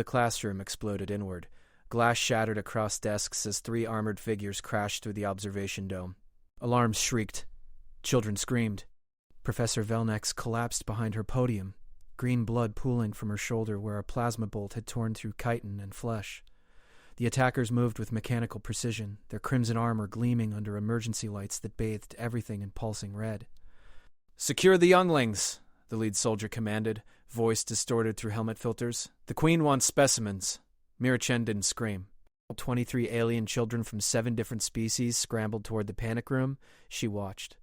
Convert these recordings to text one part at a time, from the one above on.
The classroom exploded inward. Glass shattered across desks as 3 armored figures crashed through the observation dome. Alarms shrieked. Children screamed. Professor Velnex collapsed behind her podium, green blood pooling from her shoulder where a plasma bolt had torn through chitin and flesh. The attackers moved with mechanical precision, their crimson armor gleaming under emergency lights that bathed everything in pulsing red. "Secure the younglings," the lead soldier commanded, voice distorted through helmet filters. "The Queen wants specimens." Mira Chen didn't scream. 23 alien children from 7 different species scrambled toward the panic room. She watched.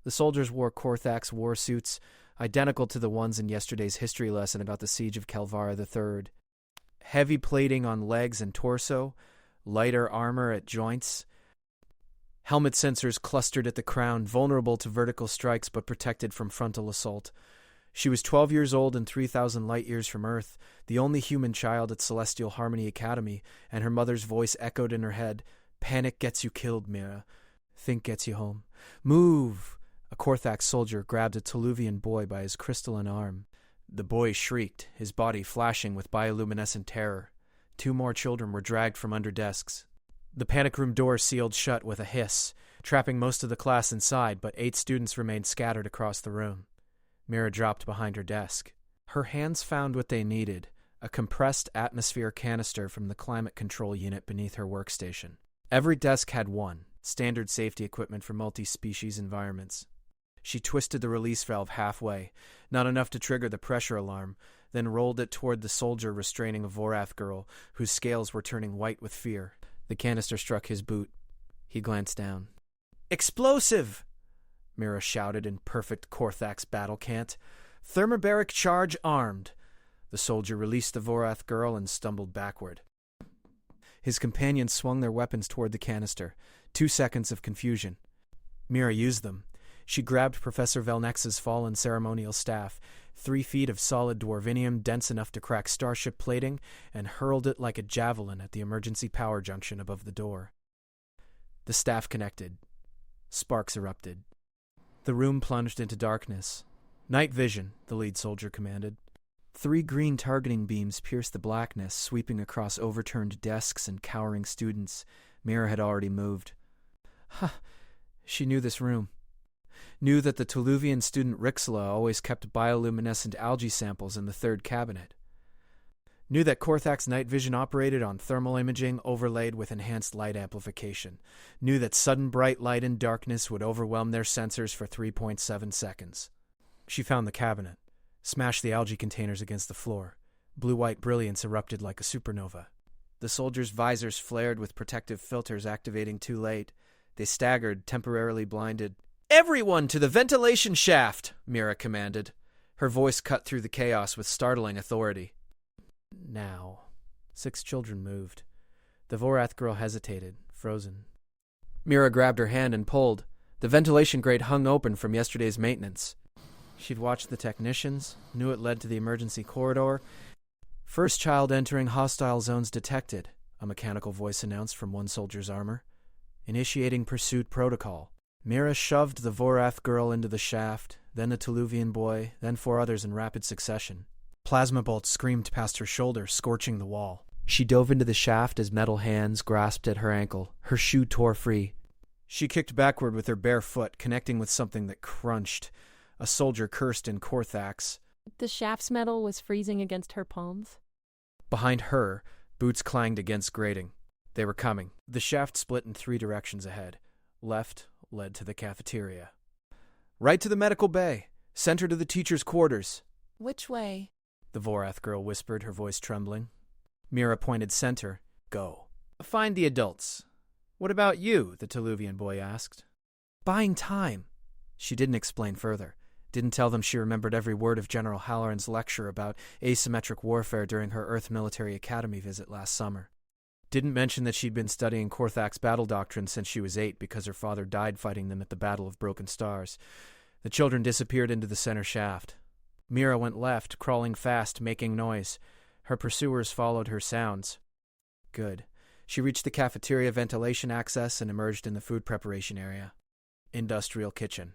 The soldiers wore Korthax war suits, identical to the ones in yesterday's history lesson about the siege of Calvara III. Heavy plating on legs and torso, lighter armor at joints. Helmet sensors clustered at the crown, vulnerable to vertical strikes but protected from frontal assault. She was 12 years old and 3,000 light-years from Earth, the only human child at Celestial Harmony Academy, and her mother's voice echoed in her head, "Panic gets you killed, Mira. Think gets you home. Move!" A Korthax soldier grabbed a Tuluvian boy by his crystalline arm. The boy shrieked, his body flashing with bioluminescent terror. 2 more children were dragged from under desks. The panic room door sealed shut with a hiss, trapping most of the class inside, but 8 students remained scattered across the room. Mira dropped behind her desk. Her hands found what they needed, a compressed atmosphere canister from the climate control unit beneath her workstation. Every desk had one, standard safety equipment for multi-species environments. She twisted the release valve halfway, not enough to trigger the pressure alarm, then rolled it toward the soldier restraining a Vorath girl, whose scales were turning white with fear. The canister struck his boot. He glanced down. "Explosive!" Mira shouted in perfect Korthax battle cant. "Thermobaric charge armed." The soldier released the Vorath girl and stumbled backward. His companions swung their weapons toward the canister. 2 seconds of confusion. Mira used them. She grabbed Professor Velnex's fallen ceremonial staff, 3 feet of solid dwarvinium dense enough to crack starship plating, and hurled it like a javelin at the emergency power junction above the door. The staff connected. Sparks erupted. The room plunged into darkness. "Night vision," the lead soldier commanded. 3 green targeting beams pierced the blackness, sweeping across overturned desks and cowering students. Mira had already moved. She knew this room. Knew that the Tuluvian student Rixla always kept bioluminescent algae samples in the 3rd cabinet. Knew that Korthax night vision operated on thermal imaging overlaid with enhanced light amplification. Knew that sudden bright light and darkness would overwhelm their sensors for 3.7 seconds. She found the cabinet, smashed the algae containers against the floor. Blue-white brilliance erupted like a supernova. The soldiers' visors flared with protective filters activating too late. They staggered, temporarily blinded. "Everyone to the ventilation shaft!" Mira commanded. Her voice cut through the chaos with startling authority. Now. 6 children moved. The Vorath girl hesitated, frozen. Mira grabbed her hand and pulled. The ventilation grate hung open from yesterday's maintenance. She'd watched the technicians, knew it led to the emergency corridor. "First child entering hostile zones detected," a mechanical voice announced from one soldier's armor. "Initiating pursuit protocol." Mira shoved the Vorath girl into the shaft, then the Tuluvian boy, then 4 others in rapid succession. Plasma bolts screamed past her shoulder, scorching the wall. She dove into the shaft as metal hands grasped at her ankle. Her shoe tore free. She kicked backward with her bare foot, connecting with something that crunched. A soldier cursed in Korthax. The shaft's metal was freezing against her palms. Behind her, boots clanged against grating. They were coming. The shaft split in 3 directions ahead. Left led to the cafeteria. "Right to the medical bay. Center to the teacher's quarters." "Which way?" the Vorath girl whispered, her voice trembling. Mira pointed center. "Go. Find the adults." "What about you?" the Tuluvian boy asked. "Buying time." She didn't explain further. Didn't tell them she remembered every word of General Halloran's lecture about asymmetric warfare during her Earth Military Academy visit last summer. Didn't mention that she'd been studying Korthax battle doctrine since she was 8 because her father died fighting them at the Battle of Broken Stars. The children disappeared into the center shaft. Mira went left, crawling fast, making noise. Her pursuers followed her sounds. Good. She reached the cafeteria ventilation access and emerged in the food preparation area. Industrial kitchen.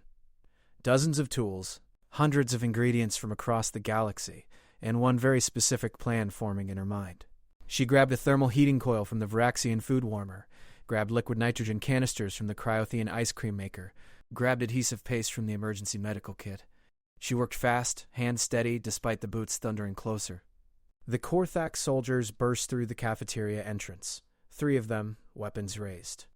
Dozens of tools, hundreds of ingredients from across the galaxy, and one very specific plan forming in her mind. She grabbed a thermal heating coil from the Varaxian food warmer, grabbed liquid nitrogen canisters from the Cryothean ice cream maker, grabbed adhesive paste from the emergency medical kit. She worked fast, hands steady, despite the boots thundering closer. The Korthax soldiers burst through the cafeteria entrance, 3 of them, weapons raised.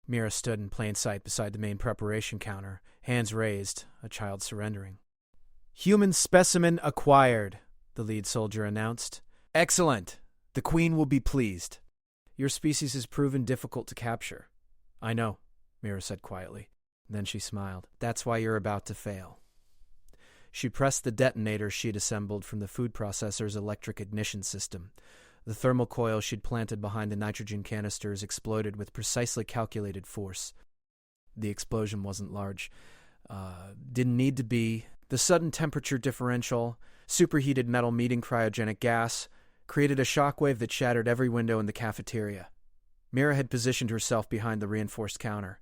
Mira stood in plain sight beside the main preparation counter, hands raised, a child surrendering. "Human specimen acquired," the lead soldier announced. "Excellent. The Queen will be pleased. Your species has proven difficult to capture." "I know," Mira said quietly. Then she smiled. "That's why you're about to fail." She pressed the detonator she'd assembled from the food processor's electric ignition system. The thermal coil she'd planted behind the nitrogen canisters exploded with precisely calculated force. The explosion wasn't large. Didn't need to be. The sudden temperature differential, superheated metal meeting cryogenic gas, created a shockwave that shattered every window in the cafeteria. Mira had positioned herself behind the reinforced counter.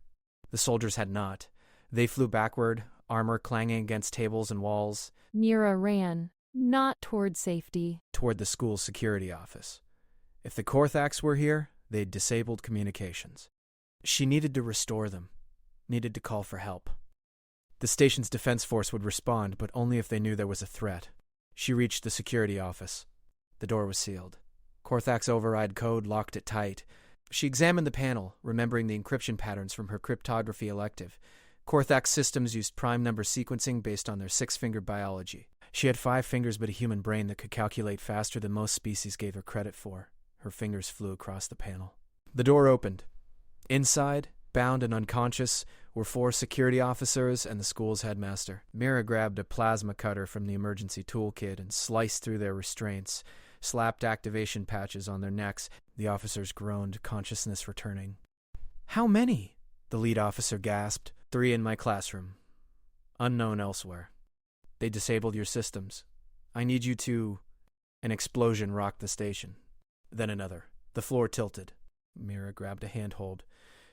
The soldiers had not. They flew backward, armor clanging against tables and walls. Mira ran, not toward safety, toward the school's security office. If the Korthax were here, they'd disabled communications. She needed to restore them, needed to call for help. The station's defense force would respond, but only if they knew there was a threat. She reached the security office. The door was sealed. Korthax override code locked it tight. She examined the panel, remembering the encryption patterns from her cryptography elective. Korthax systems used prime number sequencing based on their 6-finger biology. She had 5 fingers but a human brain that could calculate faster than most species gave her credit for. Her fingers flew across the panel. The door opened. Inside, bound and unconscious, were 4 security officers and the school's headmaster. Mira grabbed a plasma cutter from the emergency toolkit and sliced through their restraints, slapped activation patches on their necks. The officers groaned, consciousness returning. "How many?" the lead officer gasped. "3 in my classroom. Unknown elsewhere. They disabled your systems. I need you to..." An explosion rocked the station. Then another. The floor tilted. Mira grabbed a handhold.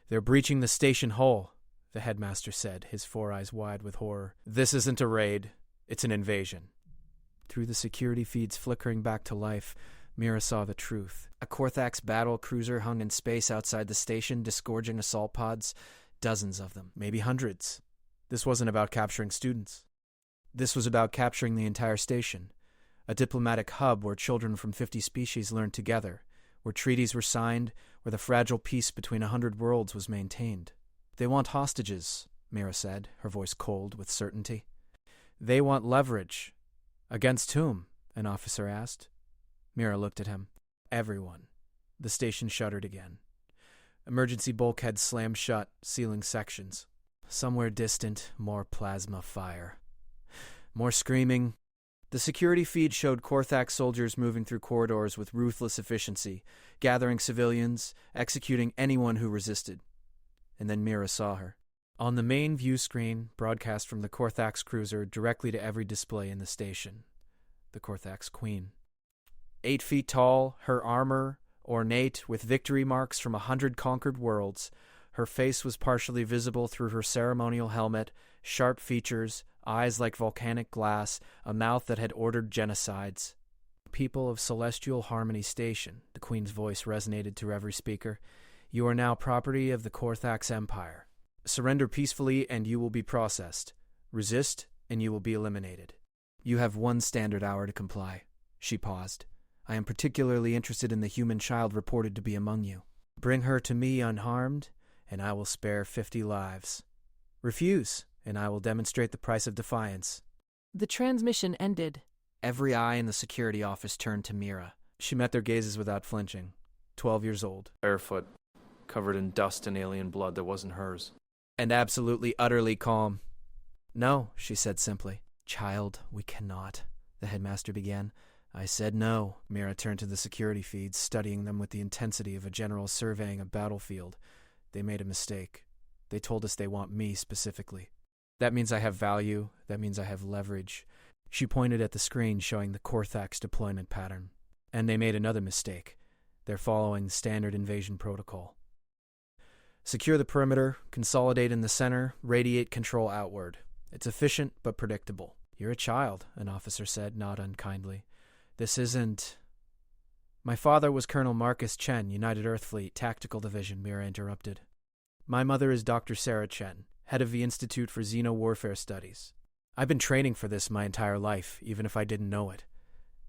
"They're breaching the station hull," the headmaster said, his 4 eyes wide with horror. "This isn't a raid. It's an invasion." Through the security feeds flickering back to life, Mira saw the truth. A Korthax battle cruiser hung in space outside the station, disgorging assault pods. Dozens of them, maybe hundreds. This wasn't about capturing students. This was about capturing the entire station. A diplomatic hub where children from 50 species learned together, where treaties were signed, where the fragile peace between 100 worlds was maintained. "They want hostages," Mira said, her voice cold with certainty. "They want leverage." "Against whom?" an officer asked. Mira looked at him. "Everyone." The station shuddered again. Emergency bulkheads slammed shut, sealing sections. Somewhere distant, more plasma fire. More screaming. The security feed showed Korthax soldiers moving through corridors with ruthless efficiency, gathering civilians, executing anyone who resisted. And then Mira saw her. On the main view screen, broadcast from the Korthax cruiser directly to every display in the station. The Korthax Queen. 8 feet tall, her armor ornate with victory marks from 100 conquered worlds. Her face was partially visible through her ceremonial helmet, sharp features, eyes like volcanic glass, a mouth that had ordered genocides. "People of Celestial Harmony Station," the Queen's voice resonated through every speaker. "You are now property of the Korthax Empire. Surrender peacefully and you will be processed. Resist and you will be eliminated. You have 1 standard hour to comply." She paused. "I am particularly interested in the human child reported to be among you. Bring her to me unharmed, and I will spare 50 lives. Refuse, and I will demonstrate the price of defiance." The transmission ended. Every eye in the security office turned to Mira. She met their gazes without flinching. 12 years old. Barefoot. Covered in dust and alien blood that wasn't hers. And absolutely, utterly calm. "No," she said simply. "Child, we cannot," the headmaster began. "I said no." Mira turned to the security feeds, studying them with the intensity of a general surveying a battlefield. "They made a mistake. They told us they want me specifically. That means I have value. That means I have leverage." She pointed at the screen showing the Korthax deployment pattern. "And they made another mistake. They're following standard invasion protocol. Secure the perimeter, consolidate in the center, radiate control outward. It's efficient but predictable." "You're a child," an officer said, not unkindly. This isn't... My father was Colonel Marcus Chen, United Earthfleet, Tactical Division, Mira interrupted. My mother is Dr. Sarah Chen, head of the Institute for Xeno-Warfare Studies. I've been training for this my entire life, even if I didn't know it.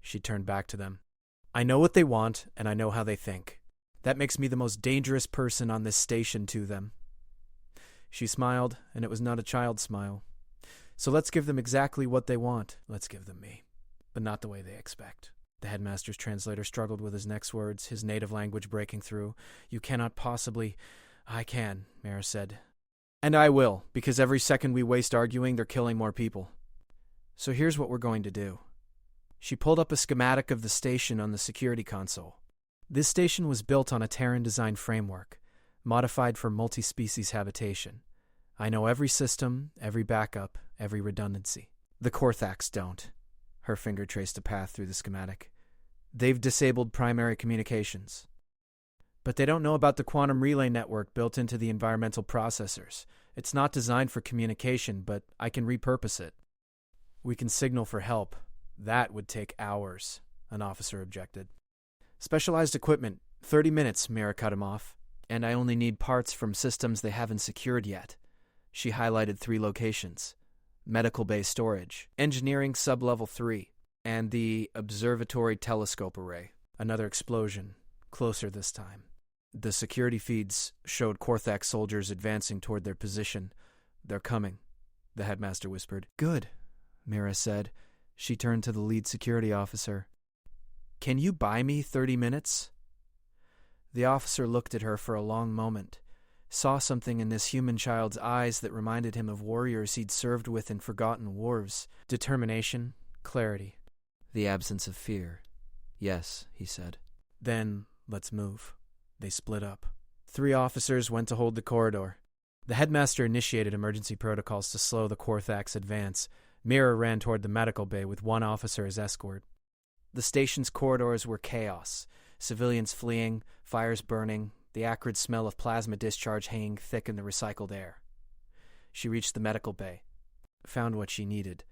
She turned back to them. I know what they want, and I know how they think. That makes me the most dangerous person on this station to them. She smiled, and it was not a child's smile. So let's give them exactly what they want. Let's give them me. But not the way they expect. The headmaster's translator struggled with his next words, his native language breaking through. You cannot possibly... I can, Mara said. And I will, because every second we waste arguing, they're killing more people. So here's what we're going to do. She pulled up a schematic of the station on the security console. This station was built on a Terran design framework, modified for multi-species habitation. I know every system, every backup, every redundancy. The Korthax don't. Her finger traced a path through the schematic. They've disabled primary communications. But they don't know about the quantum relay network built into the environmental processors. It's not designed for communication, but I can repurpose it. We can signal for help. That would take hours, an officer objected. Specialized equipment, 30 minutes, Mira cut him off. And I only need parts from systems they haven't secured yet. She highlighted 3 locations. Medical bay storage, engineering sub-level 3, and the observatory telescope array. Another explosion, closer this time. The security feeds showed Korthax soldiers advancing toward their position. They're coming, the headmaster whispered. Good, Mira said. She turned to the lead security officer. Can you buy me 30 minutes? The officer looked at her for a long moment, saw something in this human child's eyes that reminded him of warriors he'd served with in forgotten wars. Determination, clarity, the absence of fear. Yes, he said. Then let's move. They split up. 3 officers went to hold the corridor. The headmaster initiated emergency protocols to slow the Korthax advance. Mira ran toward the medical bay with 1 officer as escort. The station's corridors were chaos. Civilians fleeing, fires burning, the acrid smell of plasma discharge hanging thick in the recycled air. She reached the medical bay, found what she needed.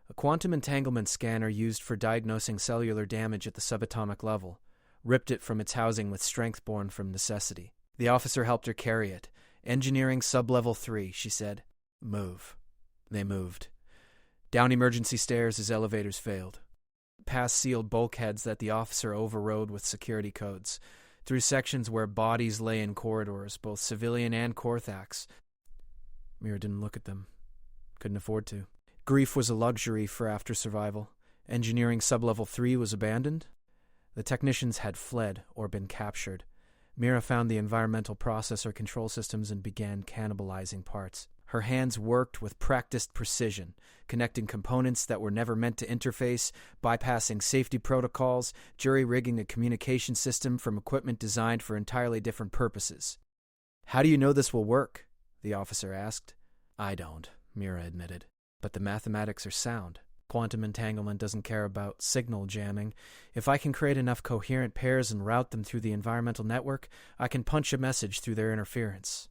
A quantum entanglement scanner used for diagnosing cellular damage at the subatomic level, ripped it from its housing with strength born from necessity. The officer helped her carry it. Engineering sub-level 3, she said. Move. They moved. Down emergency stairs as elevators failed. Past sealed bulkheads that the officer overrode with security codes. Through sections where bodies lay in corridors, both civilian and Korthax. Mira didn't look at them. Couldn't afford to. Grief was a luxury for after survival. Engineering sub-level 3 was abandoned. The technicians had fled or been captured. Mira found the environmental processor control systems and began cannibalizing parts. Her hands worked with practiced precision, connecting components that were never meant to interface, bypassing safety protocols, jury-rigging a communication system from equipment designed for entirely different purposes. How do you know this will work? The officer asked. I don't, Mira admitted. But the mathematics are sound. Quantum entanglement doesn't care about signal jamming. If I can create enough coherent pairs and route them through the environmental network, I can punch a message through their interference.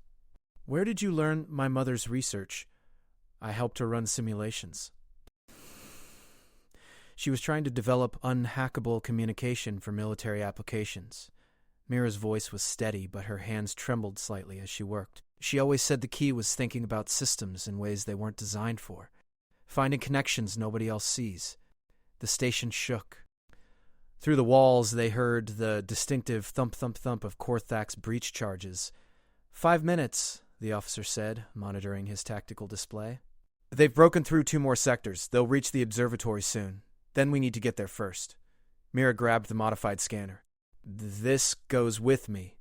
Where did you learn my mother's research? I helped her run simulations. She was trying to develop unhackable communication for military applications. Mira's voice was steady, but her hands trembled slightly as she worked. She always said the key was thinking about systems in ways they weren't designed for. Finding connections nobody else sees. The station shook. Through the walls, they heard the distinctive thump-thump-thump of Korthax breach charges. 5 minutes, the officer said, monitoring his tactical display. They've broken through 2 more sectors. They'll reach the observatory soon. Then we need to get there first. Mira grabbed the modified scanner. This goes with me.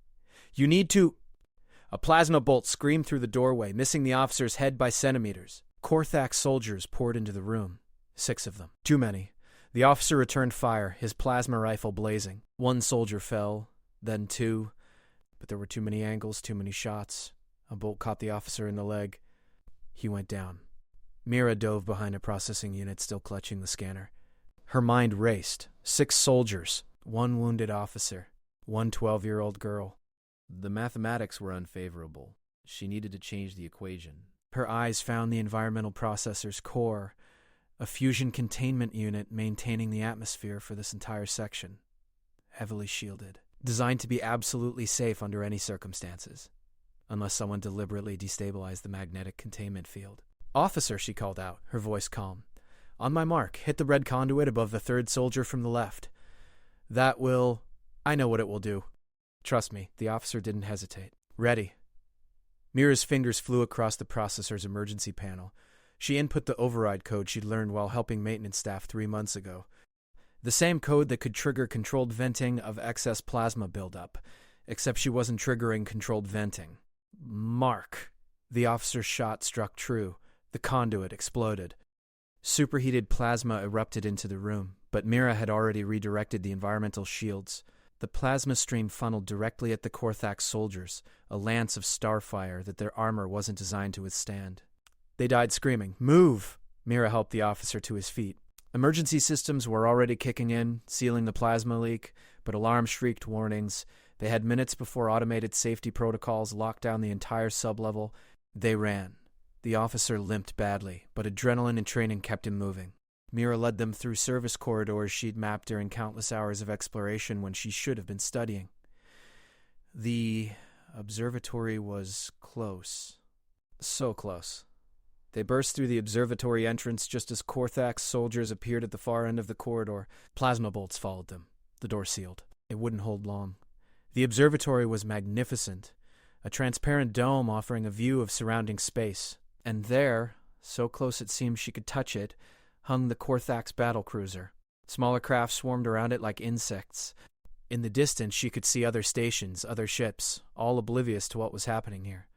You need to... A plasma bolt screamed through the doorway, missing the officer's head by centimeters. Korthax soldiers poured into the room. 6 of them. Too many. The officer returned fire, his plasma rifle blazing. 1 soldier fell, then 2. But there were too many angles, too many shots. A bolt caught the officer in the leg. He went down. Mira dove behind a processing unit, still clutching the scanner. Her mind raced. 6 soldiers. 1 wounded officer. 1 12-year-old girl. The mathematics were unfavorable. She needed to change the equation. Her eyes found the environmental processor's core, A fusion containment unit maintaining the atmosphere for this entire section. Heavily shielded. Designed to be absolutely safe under any circumstances. Unless someone deliberately destabilized the magnetic containment field. "Officer," she called out, her voice calm. "On my mark, hit the red conduit above the third soldier from the left. That will... I know what it will do. Trust me." The officer didn't hesitate. "Ready." Mira's fingers flew across the processor's emergency panel. She input the override code she'd learned while helping maintenance staff 3 months ago. The same code that could trigger controlled venting of excess plasma buildup, except she wasn't triggering controlled venting. Mark. The officer's shot struck true. The conduit exploded. Superheated plasma erupted into the room, but Mira had already redirected the environmental shields. The plasma stream funneled directly at the Korthax soldiers, a lance of starfire that their armor wasn't designed to withstand. They died screaming, "Move!" Mira helped the officer to his feet. Emergency systems were already kicking in, sealing the plasma leak, but alarms shrieked warnings. They had minutes before automated safety protocols locked down the entire sublevel. They ran. The officer limped badly, but adrenaline and training kept him moving. Mira led them through service corridors she'd mapped during countless hours of exploration when she should have been studying. The observatory was close. So close. They burst through the observatory entrance just as Korthax soldiers appeared at the far end of the corridor. Plasma bolts followed them. The door sealed. It wouldn't hold long. The observatory was magnificent, a transparent dome offering a view of surrounding space. And there, so close it seemed she could touch it, hung the Korthax battlecruiser. Smaller craft swarmed around it like insects. In the distance, she could see other stations, other ships, all oblivious to what was happening here.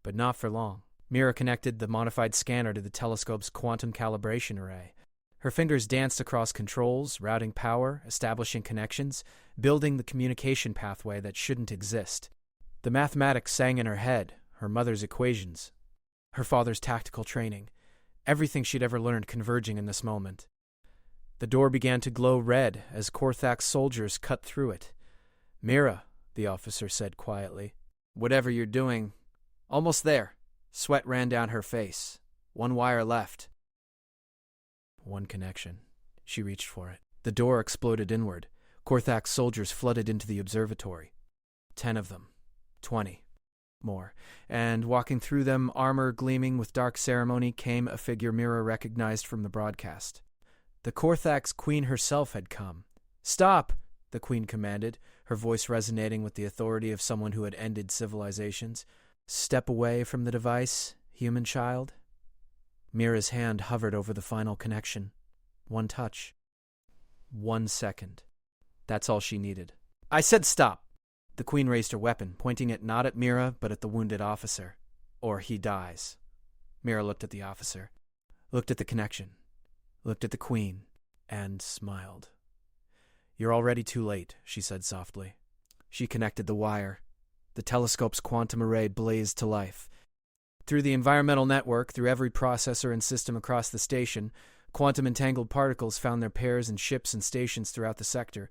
But not for long. Mira connected the modified scanner to the telescope's quantum calibration array. Her fingers danced across controls, routing power, establishing connections, building the communication pathway that shouldn't exist. The mathematics sang in her head, her mother's equations, her father's tactical training, everything she'd ever learned converging in this moment. The door began to glow red as Korthax soldiers cut through it. "Mira," the officer said quietly, "whatever you're doing, almost there." Sweat ran down her face. One wire left. One connection. She reached for it. The door exploded inward. Korthax soldiers flooded into the observatory. 10 of them. 20. More. And walking through them, armor gleaming with dark ceremony, came a figure Mira recognized from the broadcast. The Korthax queen herself had come. "Stop!" the queen commanded, her voice resonating with the authority of someone who had ended civilizations. "Step away from the device, human child." Mira's hand hovered over the final connection. One touch. 1 second. That's all she needed. "I said stop!" The queen raised her weapon, pointing it not at Mira, but at the wounded officer. "Or he dies." Mira looked at the officer, looked at the connection, looked at the queen, and smiled. "You're already too late," she said softly. She connected the wire. The telescope's quantum array blazed to life. Through the environmental network, through every processor and system across the station, quantum-entangled particles found their pairs in ships and stations throughout the sector.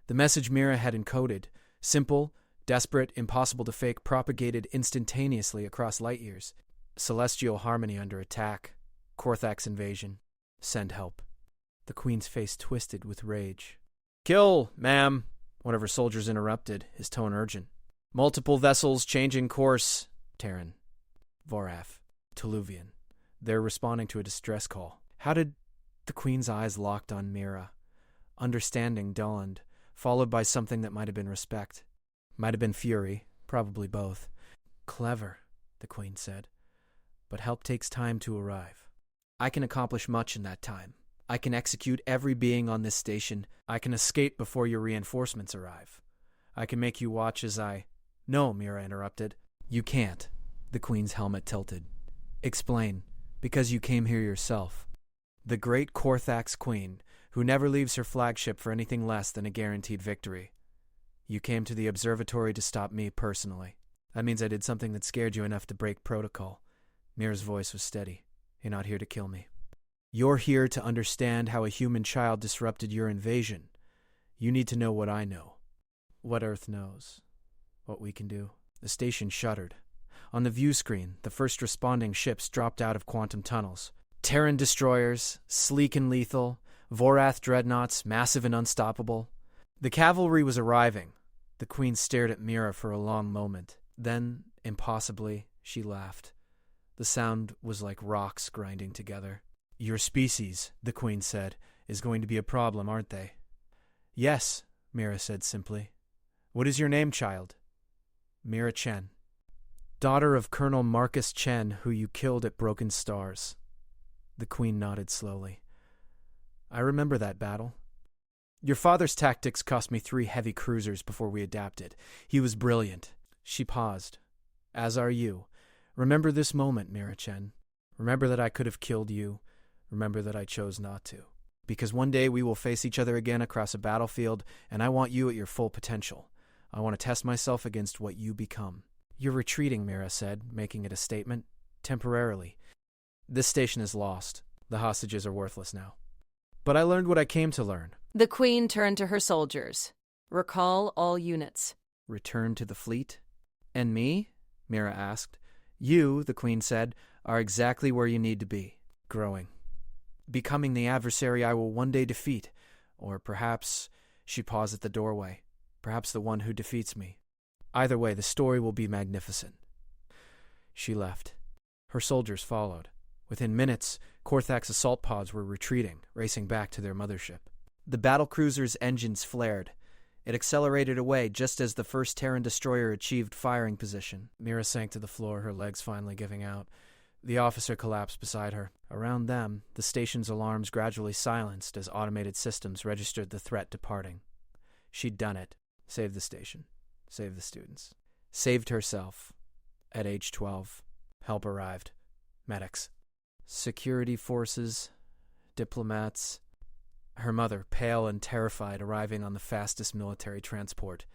The message Mira had encoded, simple, desperate, impossible to fake, propagated instantaneously across light years. Celestial harmony under attack. Korthax invasion. Send help. The queen's face twisted with rage. "Kill, ma'am," one of her soldiers interrupted, his tone urgent. "Multiple vessels changing course." Terran. Voraf. Tuluvian. They're responding to a distress call. How did... The queen's eyes locked on Mira. Understanding dawned, followed by something that might have been respect. Might have been fury, probably both. "Clever," the queen said. "But help takes time to arrive. I can accomplish much in that time. I can execute every being on this station. I can escape before your reinforcements arrive. I can make you watch as I..." "No," Mira interrupted. "You can't." The queen's helmet tilted. "Explain. Because you came here yourself. The great Korthax queen, who never leaves her flagship for anything less than a guaranteed victory. You came to the observatory to stop me personally. That means I did something that scared you enough to break protocol." Mira's voice was steady. "You're not here to kill me. You're here to understand how a human child disrupted your invasion. You need to know what I know. What Earth knows. What we can do." The station shuddered. On the view screen, the first responding ships dropped out of quantum tunnels. Terran destroyers, sleek and lethal, Vorath dreadnoughts, massive and unstoppable. The cavalry was arriving. The Queen stared at Mira for a long moment. Then, impossibly, she laughed. The sound was like rocks grinding together. "Your species," the Queen said, "is going to be a problem, aren't they?" "Yes," Mira said simply. "What is your name, child?" "Mira Chen." "Daughter of Colonel Marcus Chen, who you killed at Broken Stars." The Queen nodded slowly. "I remember that battle. Your father's tactics cost me 3 heavy cruisers before we adapted. He was brilliant." She paused. "As are you. Remember this moment, Mira Chen. Remember that I could have killed you. Remember that I chose not to. Because one day we will face each other again across a battlefield, and I want you at your full potential. I want to test myself against what you become." "You're retreating," Mira said, making it a statement. "Temporarily. This station is lost. The hostages are worthless now. But I learned what I came to learn." The Queen turned to her soldiers. "Recall all units." "Return to the fleet?" "And me?" Mira asked. "You," the Queen said, "are exactly where you need to be. Growing. Becoming the adversary I will one day defeat. Or perhaps," she paused at the doorway, "perhaps the one who defeats me. Either way, the story will be magnificent." She left. Her soldiers followed. Within minutes, Korthak's assault pods were retreating, racing back to their mothership. The battlecruiser's engines flared. It accelerated away just as the first Terran destroyer achieved firing position. Mira sank to the floor, her legs finally giving out. The officer collapsed beside her. Around them, the station's alarms gradually silenced as automated systems registered the threat departing. She'd done it. Saved the station. Saved the students. Saved herself. At age 12, help arrived. Medics. Security forces. Diplomats. Her mother, pale and terrified, arriving on the fastest military transport.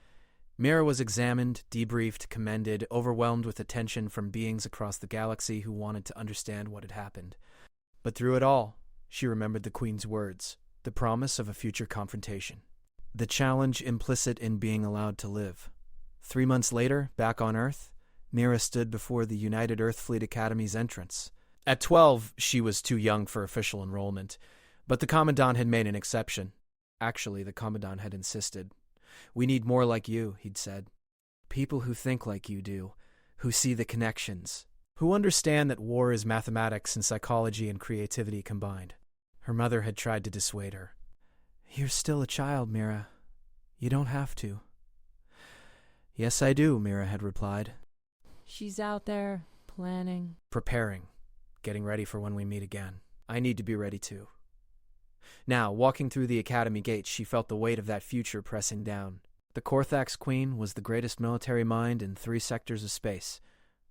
Mira was examined, debriefed, commended, overwhelmed with attention from beings across the galaxy who wanted to understand what had happened. But through it all, she remembered the Queen's words, the promise of a future confrontation. The challenge implicit in being allowed to live. 3 months later, back on Earth, Mira stood before the United Earth Fleet Academy's entrance. At 12, she was too young for official enrollment, but the Commandant had made an exception. Actually, the Commandant had insisted. "We need more like you," he'd said. "People who think like you do, who see the connections, who understand that war is mathematics and psychology and creativity combined." Her mother had tried to dissuade her. "You're still a child, Mira. You don't have to." "Yes, I do," Mira had replied. "She's out there, planning." "Preparing. Getting ready for when we meet again. I need to be ready too." Now, walking through the academy gates, she felt the weight of that future pressing down. The Korthak's Queen was the greatest military mind in 3 sectors of space,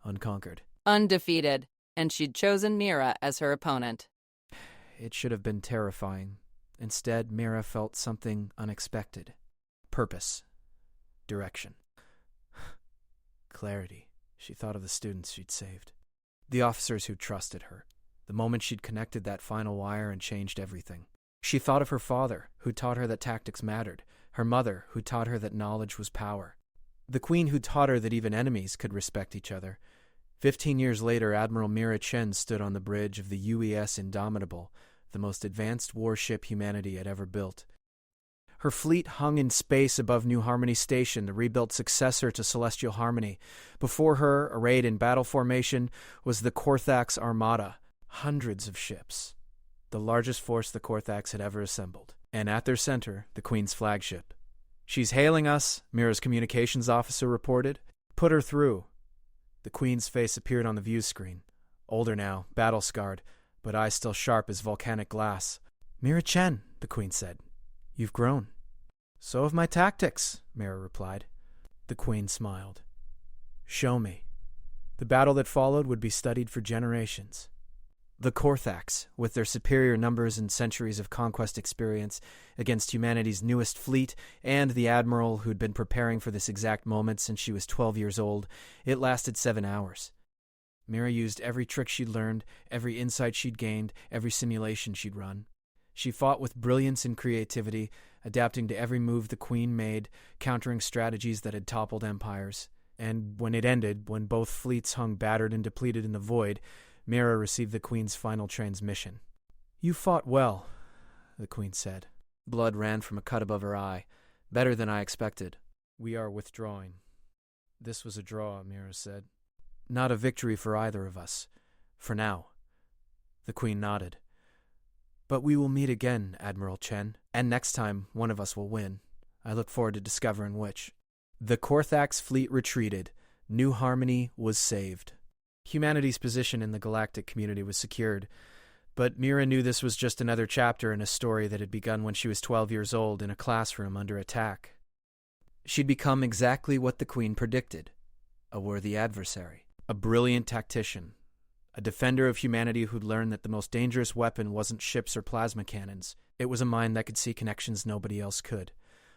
unconquered. Undefeated, and she'd chosen Mira as her opponent. It should have been terrifying. Instead, Mira felt something unexpected. Purpose. Direction. Clarity. She thought of the students she'd saved. The officers who trusted her. The moment she'd connected that final wire and changed everything. She thought of her father, who taught her that tactics mattered. Her mother, who taught her that knowledge was power. The Queen who taught her that even enemies could respect each other. 15 years later, Admiral Mira Chen stood on the bridge of the UES Indomitable, the most advanced warship humanity had ever built. Her fleet hung in space above New Harmony Station, the rebuilt successor to Celestial Harmony. Before her, arrayed in battle formation, was the Korthak's Armada, hundreds of ships, the largest force the Korthaks had ever assembled. And at their center, the Queen's flagship. "She's hailing us," Mira's communications officer reported. "Put her through." The Queen's face appeared on the view screen. Older now, battle-scarred, but eyes still sharp as volcanic glass. "Mira Chen," the Queen said. "You've grown." "So have my tactics," Mira replied. The Queen smiled. "Show me." The battle that followed would be studied for generations. The Korthaks, with their superior numbers and centuries of conquest experience against humanity's newest fleet, and the admiral who'd been preparing for this exact moment since she was 12 years old, it lasted 7 hours. Mira used every trick she'd learned, every insight she'd gained, every simulation she'd run. She fought with brilliance and creativity, adapting to every move the Queen made, countering strategies that had toppled empires. And when it ended, when both fleets hung battered and depleted in the void, Mira received the Queen's final transmission. "You fought well," the Queen said. Blood ran from a cut above her eye. "Better than I expected." "We are withdrawing." "This was a draw," Mira said. "Not a victory for either of us. For now." The Queen nodded. "But we will meet again, Admiral Chen, and next time one of us will win. I look forward to discovering which." The Korthax fleet retreated. New Harmony was saved. Humanity's position in the galactic community was secured, but Mira knew this was just another chapter in a story that had begun when she was 12 years old in a classroom under attack. She'd become exactly what the Queen predicted: a worthy adversary, a brilliant tactician, a defender of humanity who'd learned that the most dangerous weapon wasn't ships or plasma cannons. It was a mind that could see connections nobody else could,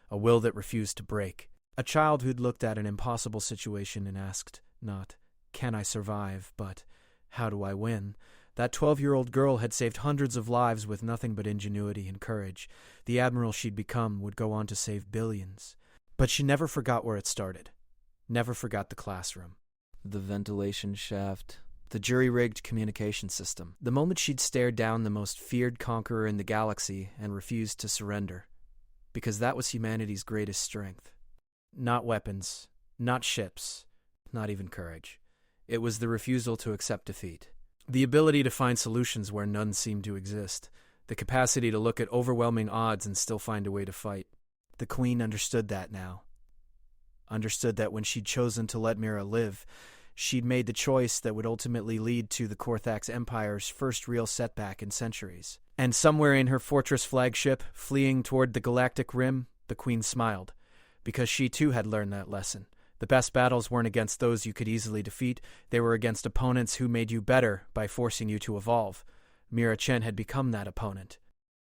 a will that refused to break, a child who'd looked at an impossible situation and asked, not, "Can I survive?" but, "How do I win?" That 12-year-old girl had saved hundreds of lives with nothing but ingenuity and courage. The admiral she'd become would go on to save billions. But she never forgot where it started. Never forgot the classroom. The ventilation shaft. The jury-rigged communication system. The moment she'd stared down the most feared conqueror in the galaxy and refused to surrender. Because that was humanity's greatest strength. Not weapons. Not ships. Not even courage. It was the refusal to accept defeat. The ability to find solutions where none seemed to exist. The capacity to look at overwhelming odds and still find a way to fight. The Queen understood that now. Understood that when she'd chosen to let Mira live, she'd made the choice that would ultimately lead to the Korthax Empire's first real setback in centuries. And somewhere in her fortress flagship, fleeing toward the galactic rim, the Queen smiled, because she too had learned that lesson. The best battles weren't against those you could easily defeat. They were against opponents who made you better by forcing you to evolve. Mira Chen had become that opponent.